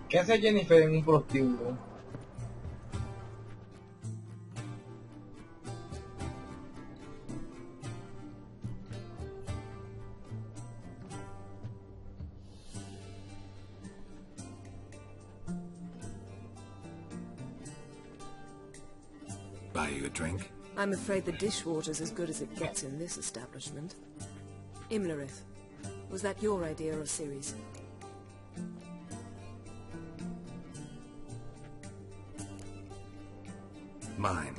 ¿Qué hace Jennifer en un prostíbulo? Buy you a drink? I'm afraid the dishwater's as good as it gets in this establishment. Imlerith, was that your idea or Ciri's? Mine.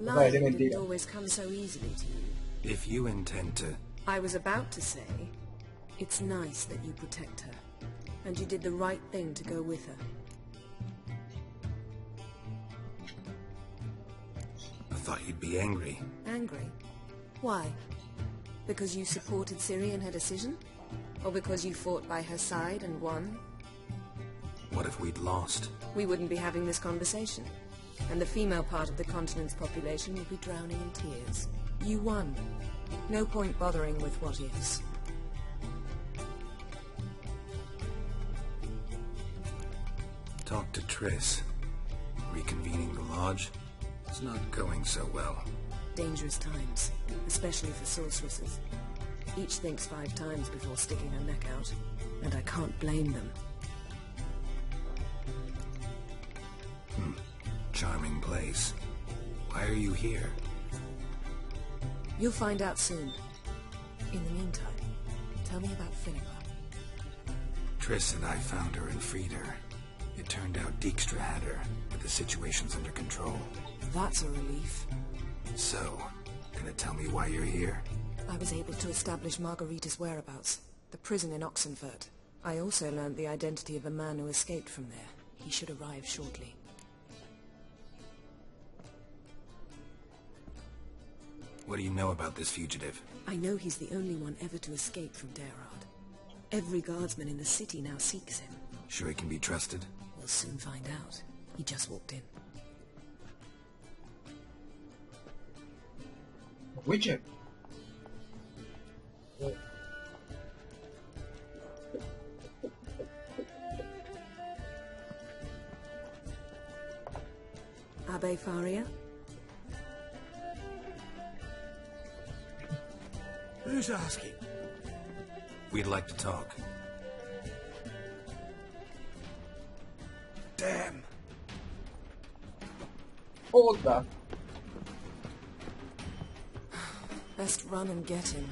Lying didn't always come so easily to you. If you intend to... I was about to say, it's nice that you protect her. And you did the right thing to go with her. I thought you'd be angry. Angry? Why? Because you supported Ciri in her decision? Or because you fought by her side and won? What if we'd lost? We wouldn't be having this conversation. And the female part of the continent's population would be drowning in tears. You won. No point bothering with what ifs. Talk to Triss. Reconvening the lodge? It's not going so well. Dangerous times, especially for sorceresses. Each thinks 5 times before sticking her neck out, and I can't blame them. Charming place. Why are you here? You'll find out soon. In the meantime, tell me about Philippa. Triss and I found her and freed her. It turned out Dijkstra had her, but the situation's under control. That's a relief. So, gonna tell me why you're here? I was able to establish Margarita's whereabouts, the prison in Oxenfurt. I also learned the identity of a man who escaped from there. He should arrive shortly. What do you know about this fugitive? I know he's the only one ever to escape from Daerard. Every guardsman in the city now seeks him. Sure he can be trusted? We'll soon find out. He just walked in. Witcher. Abbe Faria? Who's asking? We'd like to talk. Damn. Oda. Best run and get him.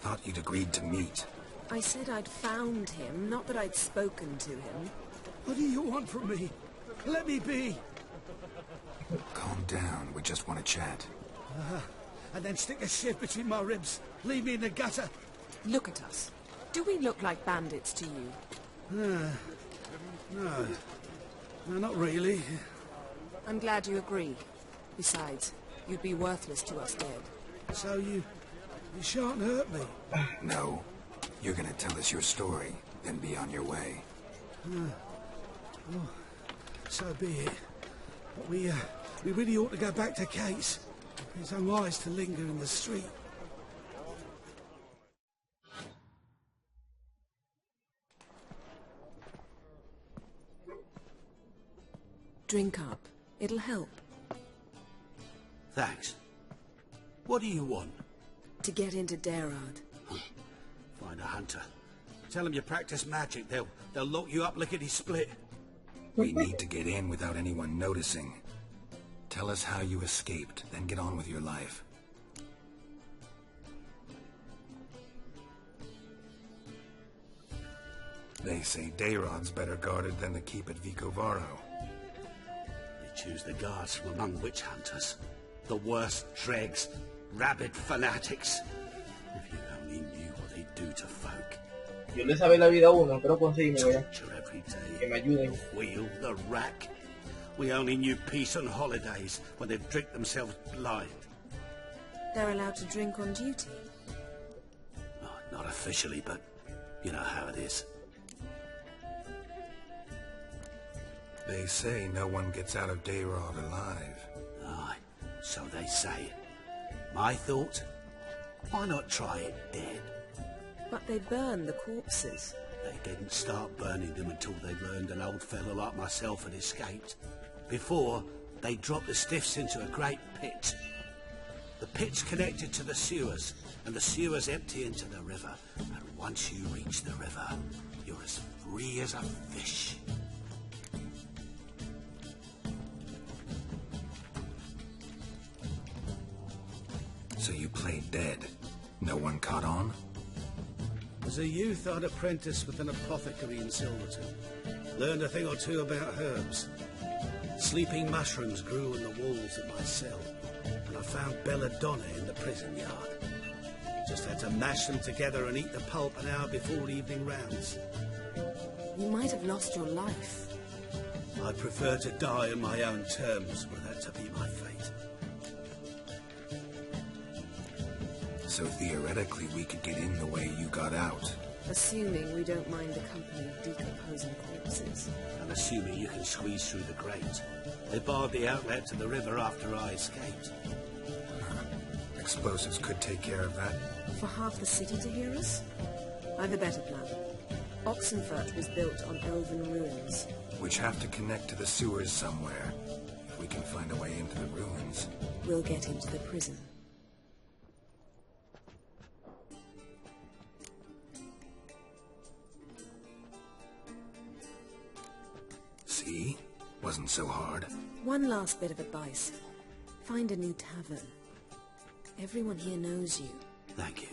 Thought you'd agreed to meet. I said I'd found him, not that I'd spoken to him. What do you want from me? Let me be. Calm down, we just want to chat. And then stick a shiv between my ribs. Leave me in the gutter. Look at us. Do we look like bandits to you? No, not really. I'm glad you agree. Besides, you'd be worthless to us dead. So you shan't hurt me. No. You're gonna tell us your story, then be on your way. Oh, so be it. But we really ought to go back to Kate's. It's unwise to linger in the street. Drink up. It'll help. Thanks. What do you want? To get into Daerard. Find a hunter. Tell them you practice magic. They'll lock you up lickety-split. We need to get in without anyone noticing. Tell us how you escaped, then get on with your life. They say Daerad's better guarded than the keep at Vicovaro. They choose the guards from among witch hunters. The worst dregs, rabid fanatics. If you only knew what they do to folk. Yo le sabe la vida a uno, pero consígueme, Torture every day. que me ayuden. The wheel, the rack. We only knew peace and holidays when they've drank themselves blind. They're allowed to drink on duty. Oh, not a officially, but you know how it is. They say no one gets out of Dayrod alive. Aye, so they say. My thought? Why not try it dead? But they burn the corpses. They didn't start burning them until they learned an old fellow like myself had escaped. Before, they dropped the stiffs into a great pit. The pit's connected to the sewers, and the sewers empty into the river. And once you reach the river, you're as free as a fish. So you played dead. No one caught on? As a youth, I'd apprenticed with an apothecary in Silverton. Learned a thing or two about herbs. Sleeping mushrooms grew in the walls of my cell, and I found belladonna in the prison yard. Just had to mash them together and eat the pulp an hour before evening rounds. You might have lost your life. I'd prefer to die on my own terms were that to be my fate. So theoretically we could get in the way you got out. Assuming we don't mind the company of decomposing corpses. And assuming you can squeeze through the grate. They barred the outlet to the river after I escaped. Explosives could take care of that. For half the city to hear us? I've a better plan. Oxenfurt was built on elven ruins. Which have to connect to the sewers somewhere. If we can find a way into the ruins. We'll get into the prison. See? Wasn't so hard. One last bit of advice. Find a new tavern. Everyone here knows you. Thank you.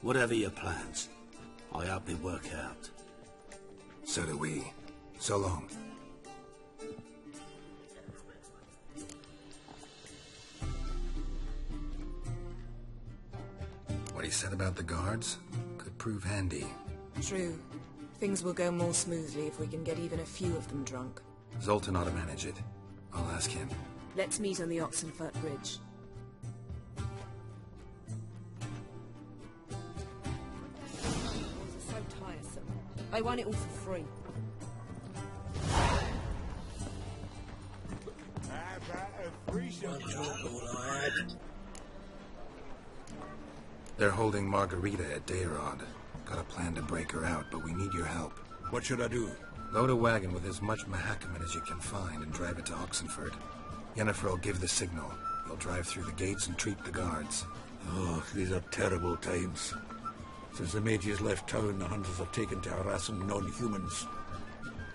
Whatever your plans, I hope they work out. So do we. So long. What he said about the guards could prove handy. True. Things will go more smoothly if we can get even a few of them drunk. Zoltan ought to manage it. I'll ask him. Let's meet on the Oxenfurt Bridge. So tiresome. I want it all for free. They're holding Margarita at Dayrod. Got a plan to break her out, but we need your help. What should I do? Load a wagon with as much Mahakaman as you can find and drive it to Oxenfurt. Yennefer will give the signal. You'll drive through the gates and treat the guards. Oh, these are terrible times. Since the mages left town, the hunters have taken to harassing non-humans.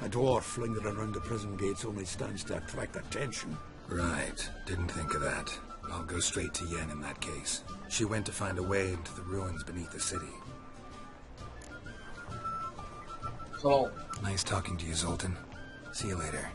A dwarf lingering around the prison gates only stands to attract attention. Right. Didn't think of that. I'll go straight to Yen in that case. She went to find a way into the ruins beneath the city. So, Nice talking to you, Zoltan. See you later.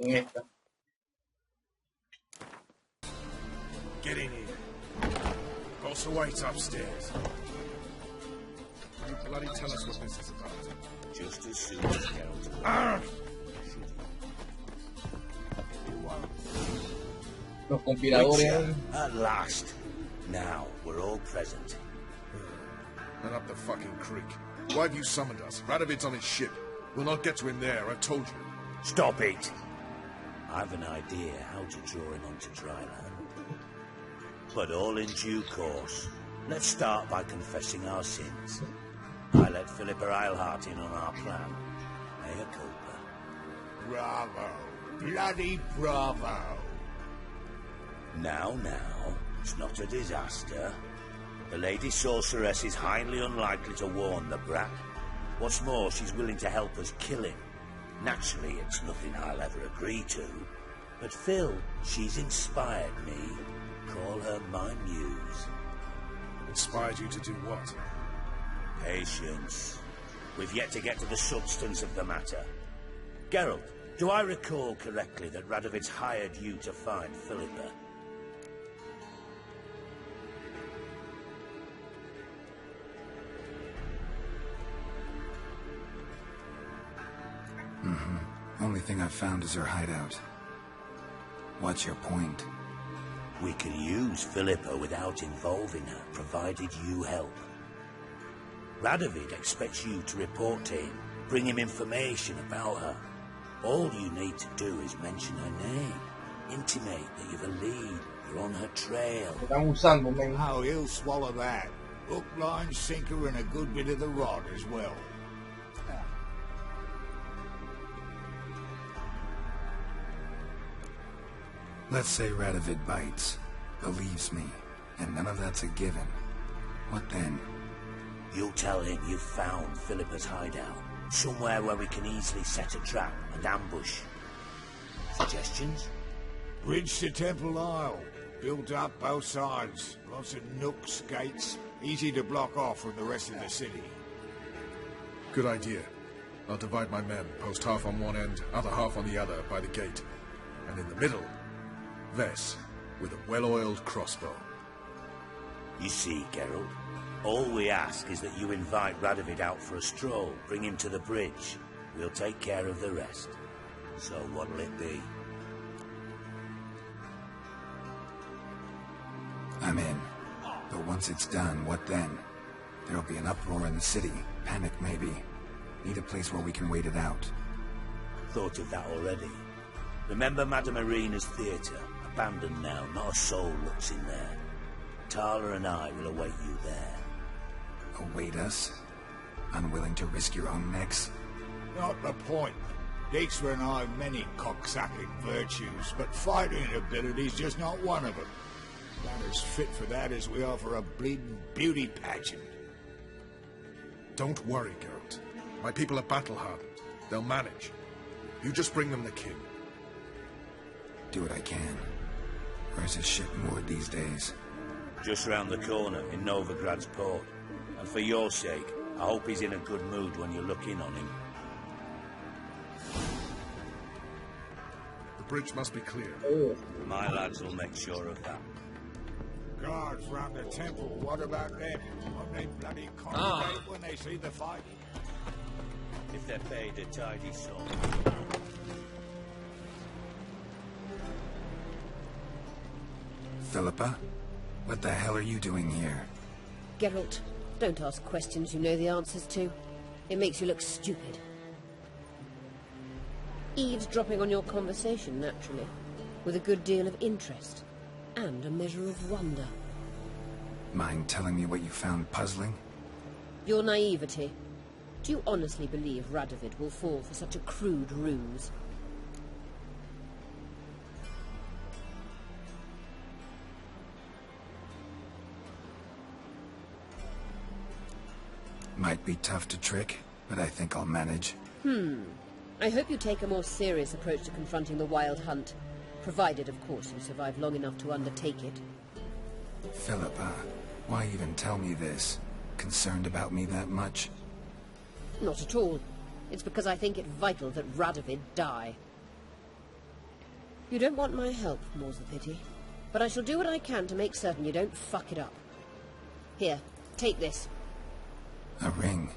en esta. Get in here. Also waits upstairs. You bloody tell us what this is about. Just as soon as Geralt. Ah! Los compiladores. At last. Now, we're all present. And up the fucking creek. Why have you summoned us? Radovid's on his ship. We'll not get to him there, I've told you. Stop it! I've an idea how to draw him onto dry land. But all in due course. Let's start by confessing our sins. I let Philippa Eilhart in on our plan. Mea culpa. Bravo. Bloody bravo. Now, it's not a disaster. The Lady Sorceress is highly unlikely to warn the brat. What's more, she's willing to help us kill him. Naturally, it's nothing I'll ever agree to. But Phil, she's inspired me. Call her my muse. Inspired you to do what? Patience. We've yet to get to the substance of the matter. Geralt, do I recall correctly that Radovid's hired you to find Philippa? only thing I've found is her hideout. What's your point? We can use Philippa without involving her, provided you help. Radovid expects you to report to him, bring him information about her. All you need to do is mention her name, intimate that you've a lead, you're on her trail. Me están usando, men. Oh, he'll swallow that. Hook, line, sinker, and a good bit of the rod as well. Let's say Radovid bites, believes me, and none of that's a given. What then? You'll tell him you've found Philippa's hideout, somewhere where we can easily set a trap and ambush. Suggestions? Bridge to Temple Isle. Built up both sides. Lots of nooks, gates. Easy to block off from the rest of the city. Good idea. I'll divide my men, post half on one end, other half on the other, by the gate. And in the middle, Vess, with a well-oiled crossbow. You see, Geralt, all we ask is that you invite Radovid out for a stroll, bring him to the bridge. We'll take care of the rest. So what'll it be? I'm in. But once it's done, what then? There'll be an uproar in the city. Panic, maybe. Need a place where we can wait it out. Thought of that already. Remember Madame Irina's theatre? Abandoned now, not a soul looks in there. Tala and I will await you there. Await us? Unwilling to risk your own necks? Not the point. Dijkstra and I have many cocksucking virtues, but fighting ability's just not one of them. Not as fit for that as we are for a bleeding beauty pageant. Don't worry, Geralt. My people are battle-hardened. They'll manage. You just bring them the king. Do what I can. Where's his ship moored these days? Just round the corner, in Novigrad's port. And for your sake, I hope he's in a good mood when you look in on him. The bridge must be clear. Oh, My lads will make sure of that. Guards round the temple, what about them? Won't they bloody congregate when they see the fight? If they're paid a tidy sum. Philippa? What the hell are you doing here? Geralt, don't ask questions you know the answers to. It makes you look stupid. Eavesdropping on your conversation, naturally, with a good deal of interest, and a measure of wonder. Mind telling me what you found puzzling? Your naivety. Do you honestly believe Radovid will fall for such a crude ruse? Might be tough to trick, but I think I'll manage. I hope you take a more serious approach to confronting the Wild Hunt. Provided, of course, you survive long enough to undertake it. Philippa, why even tell me this? Concerned about me that much? Not at all. It's because I think it vital that Radovid die. You don't want my help, more's the pity. But I shall do what I can to make certain you don't fuck it up. Here, take this. A ring.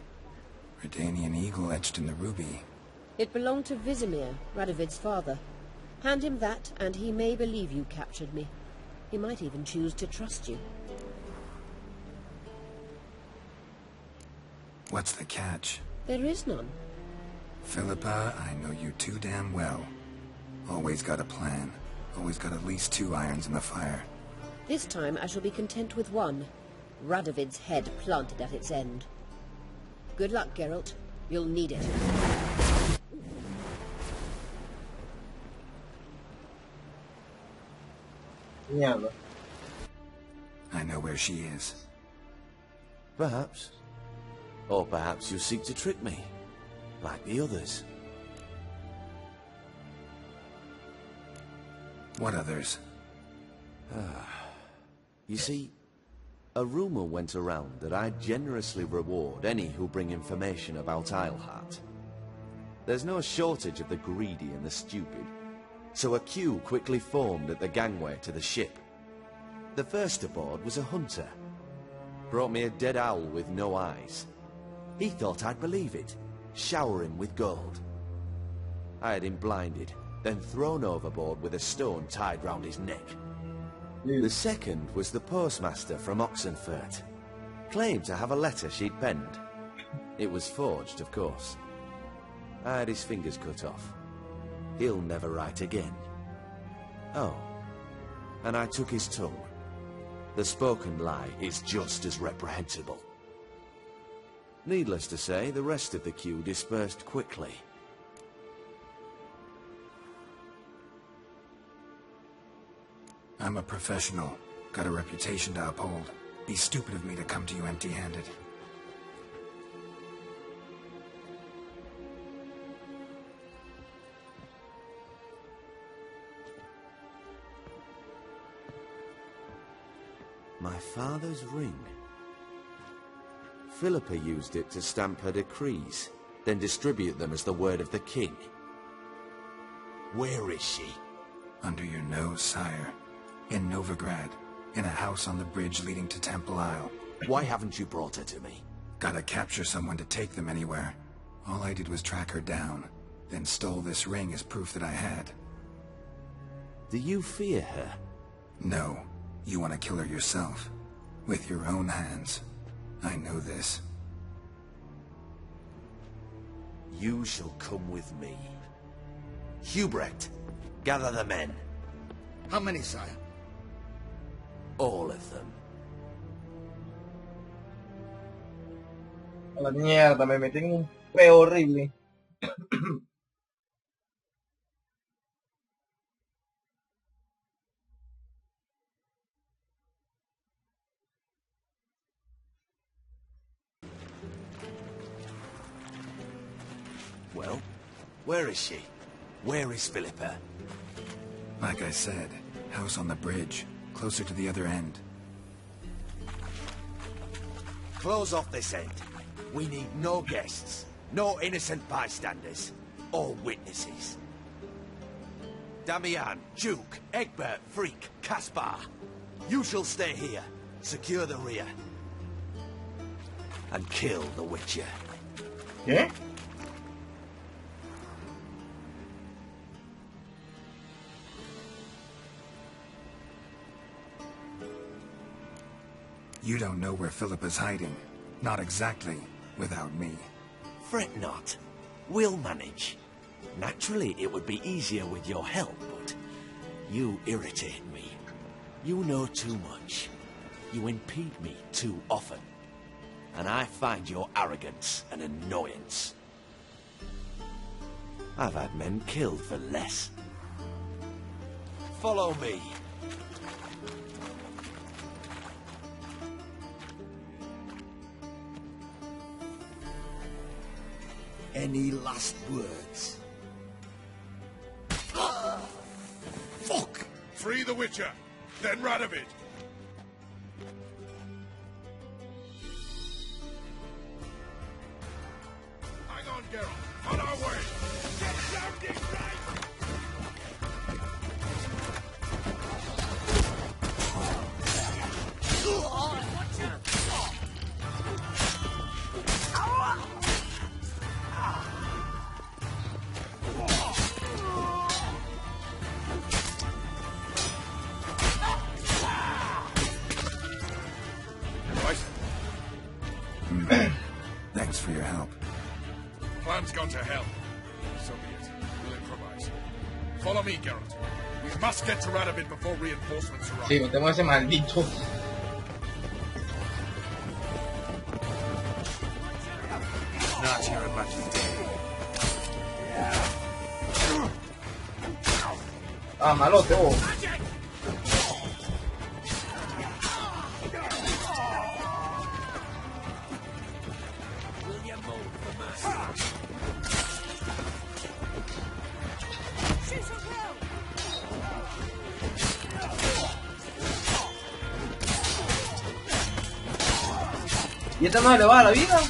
Redanian eagle etched in the ruby. It belonged to Vizimir, Radovid's father. Hand him that, and he may believe you captured me. He might even choose to trust you. What's the catch? There is none. Philippa, I know you too damn well. Always got a plan. Always got at least 2 irons in the fire. This time I shall be content with one. Radovid's head planted at its end. Good luck, Geralt. You'll need it. mierda. I know where she is. Perhaps. Or perhaps you seek to trick me, like the others. What others? You see, a rumor went around that I'd generously reward any who bring information about Isleheart. There's no shortage of the greedy and the stupid, so a queue quickly formed at the gangway to the ship. The first aboard was a hunter. Brought me a dead owl with no eyes. He thought I'd believe it, shower him with gold. I had him blinded, then thrown overboard with a stone tied round his neck. The second was the postmaster from Oxenfurt. Claimed to have a letter she'd penned. It was forged, of course. I had his fingers cut off. He'll never write again. Oh, and I took his tongue. The spoken lie is just as reprehensible. Needless to say, the rest of the queue dispersed quickly. I'm a professional. Got a reputation to uphold. Be stupid of me to come to you empty-handed. My father's ring. Philippa used it to stamp her decrees, then distribute them as the word of the king. Where is she? Under your nose, sire. In Novigrad. In a house on the bridge leading to Temple Isle. Why haven't you brought her to me? Gotta capture someone to take them anywhere. All I did was track her down, then stole this ring as proof that I had. Do you fear her? No. You want to kill her yourself. With your own hands. I know this. You shall come with me. Hubrecht, gather the men. How many, sire? All of them. A la mierda, me metí en un peo horrible. Well, where is she? Where is Philippa? Like I said, house on the bridge, closer to the other end. Close off this end. We need no guests, no innocent bystanders, all witnesses. Damian, Duke, Egbert, Freak, Caspar. You shall stay here, secure the rear, and kill the Witcher. ¿Qué? You don't know where Philippa's hiding. Not exactly, without me. Fret not. We'll manage. Naturally, it would be easier with your help, but you irritate me. You know too much. You impede me too often. And I find your arrogance an annoyance. I've had men killed for less. Follow me. Any last words? Fuck! Free the Witcher, then Radovid. Hang on, Geralt. On our way. Get sounding right! Thanks for your help. Plan's gone to hell. So be it. We'll improvise. Follow me, Geralt. We must get to Radovid before reinforcements arrive. Sí, tengo ese maldito. Not here about your day. Ah, malote, oh. ¿Y esta madre le va a la vida?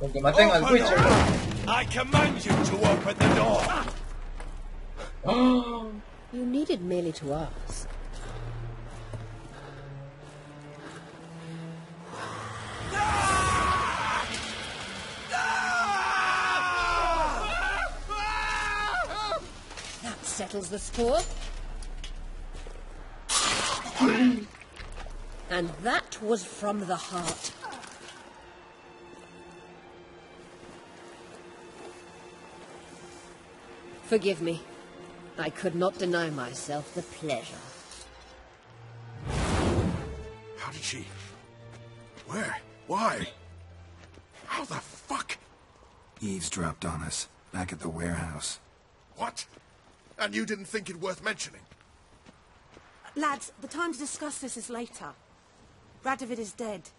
Con que maten al Witcher. I command you to open the door. You needed merely to ask. That settles the score. And that was from the heart. Forgive me. I could not deny myself the pleasure. How did she... Where? Why? How the fuck? Eavesdropped on us, back at the warehouse. What? And you didn't think it worth mentioning? Lads, the time to discuss this is later. Radovid is dead.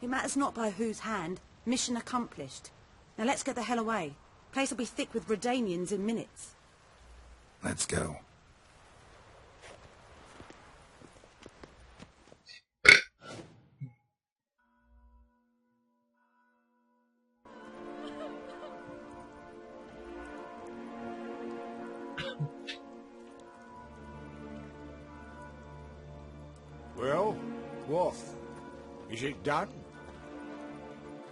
It matters not by whose hand. Mission accomplished. Now let's get the hell away. Place will be thick with Redanians in minutes. Let's go. Well, what? Is it done?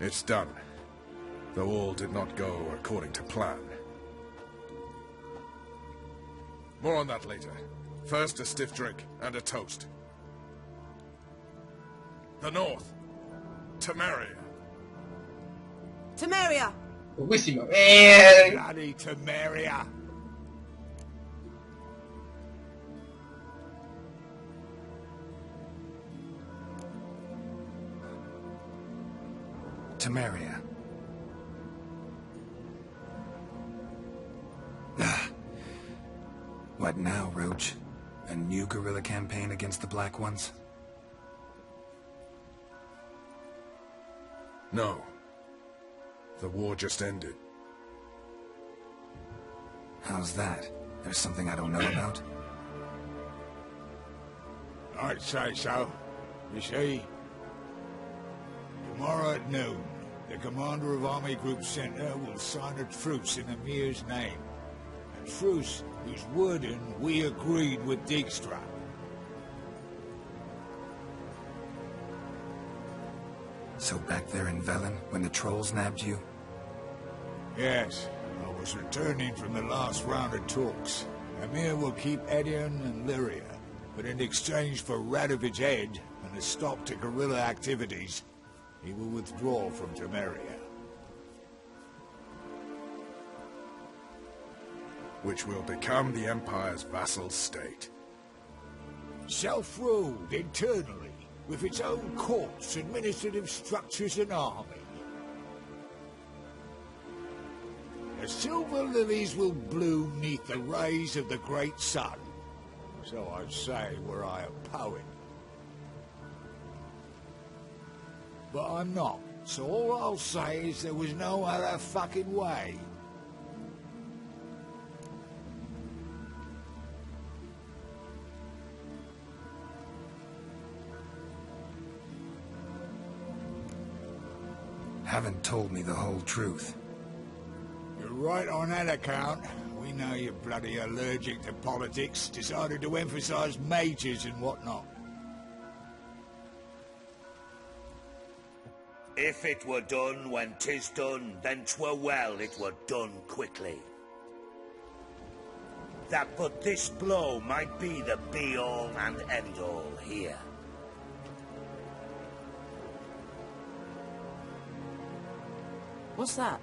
It's done. Though all did not go according to plan. More on that later. First, a stiff drink and a toast. The North. Temeria. Temeria! Buenísimo. Bloody Temeria! Temeria. What now, Roach? A new guerrilla campaign against the Black Ones? No. The war just ended. How's that? There's something I don't know about? I'd say so. You see, tomorrow at noon, the commander of Army Group Center will sign a truce in Emir's name. A truce whose wording we agreed with Dijkstra. So back there in Velen, when the trolls nabbed you? Yes, I was returning from the last round of talks. Emir will keep Edion and Lyria, but in exchange for Radovid's head and a stop to guerrilla activities, he will withdraw from Temeria. Which will become the Empire's vassal state. Self-ruled internally, with its own courts, administrative structures and army. The silver lilies will bloom neath the rays of the great sun. So I'd say were I a poet. But I'm not, so all I'll say is there was no other fucking way. Haven't told me the whole truth. You're right on that account. We know you're bloody allergic to politics, decided to emphasize majors and whatnot. If it were done when 'tis done, then 'twere well it were done quickly. That but this blow might be the be-all and end-all here. What's that?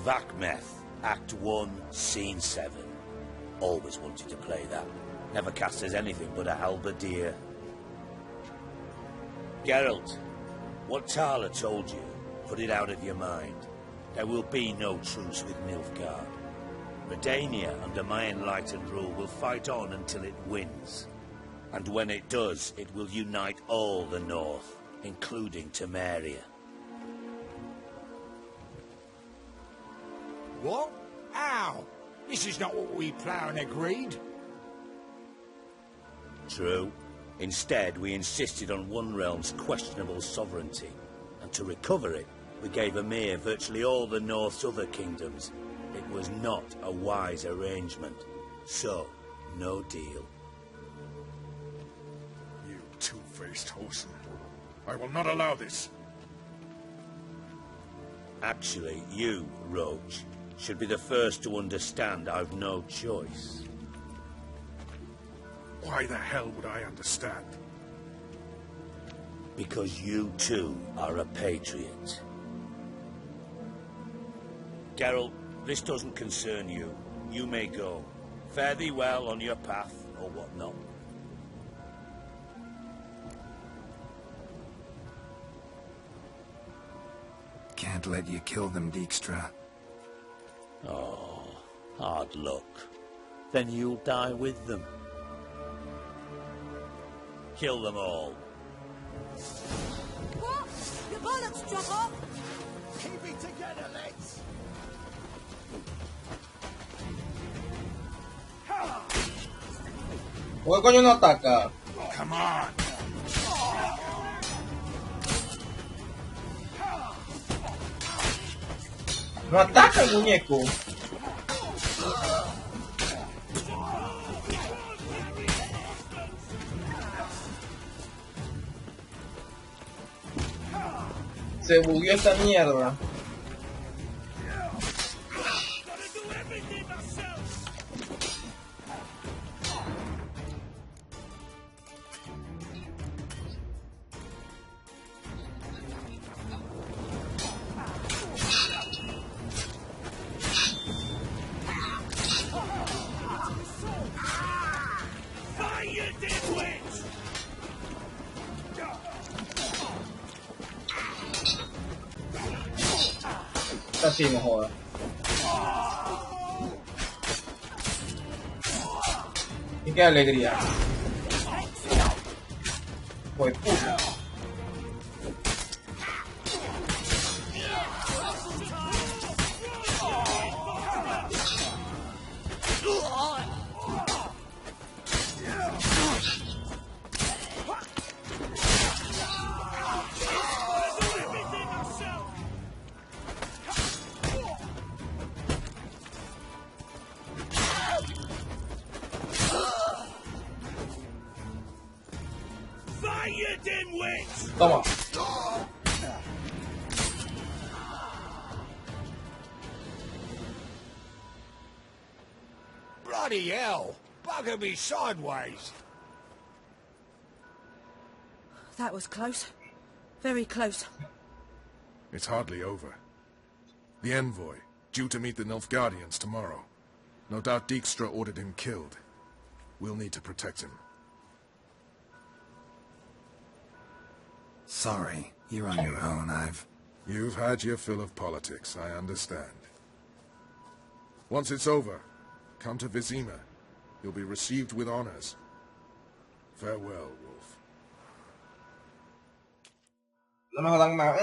Vakmeth, Act 1, Scene 7. Always wanted to play that. Never cast as anything but a halberdier. Geralt, what Tala told you, put it out of your mind. There will be no truce with Nilfgaard. Redania, under my enlightened rule, will fight on until it wins. And when it does, it will unite all the North, including Temeria. What? How? This is not what we plough and agreed. True. Instead, we insisted on one realm's questionable sovereignty, and to recover it, we gave Emir virtually all the North's other kingdoms. It was not a wise arrangement. So, no deal. You two-faced hosen. I will not allow this. Actually, you, Roach, should be the first to understand I've no choice. Why the hell would I understand? Because you too are a patriot. Geralt, this doesn't concern you. You may go. Fare thee well on your path, or whatnot. Can't let you kill them, Dijkstra. Oh, hard luck. Then you'll die with them. Kill them all. What? Your bollocks drop off? Keep it together, lads. ¿Por qué coño no ataca? Come on. No ataca el muñeco. Se bugueó esta mierda. Así no joda. Y qué alegría. Pues puta. Toma. Bloody hell! Bugger me sideways! That was close. Very close. It's hardly over. The envoy, due to meet the Nilfgaardians tomorrow. No doubt Dijkstra ordered him killed. We'll need to protect him. Sorry, you're on your own. You've had your fill of politics, I understand. Once it's over, come to Vizima. You'll be received with honors. Farewell, Wolf. No me jodan más.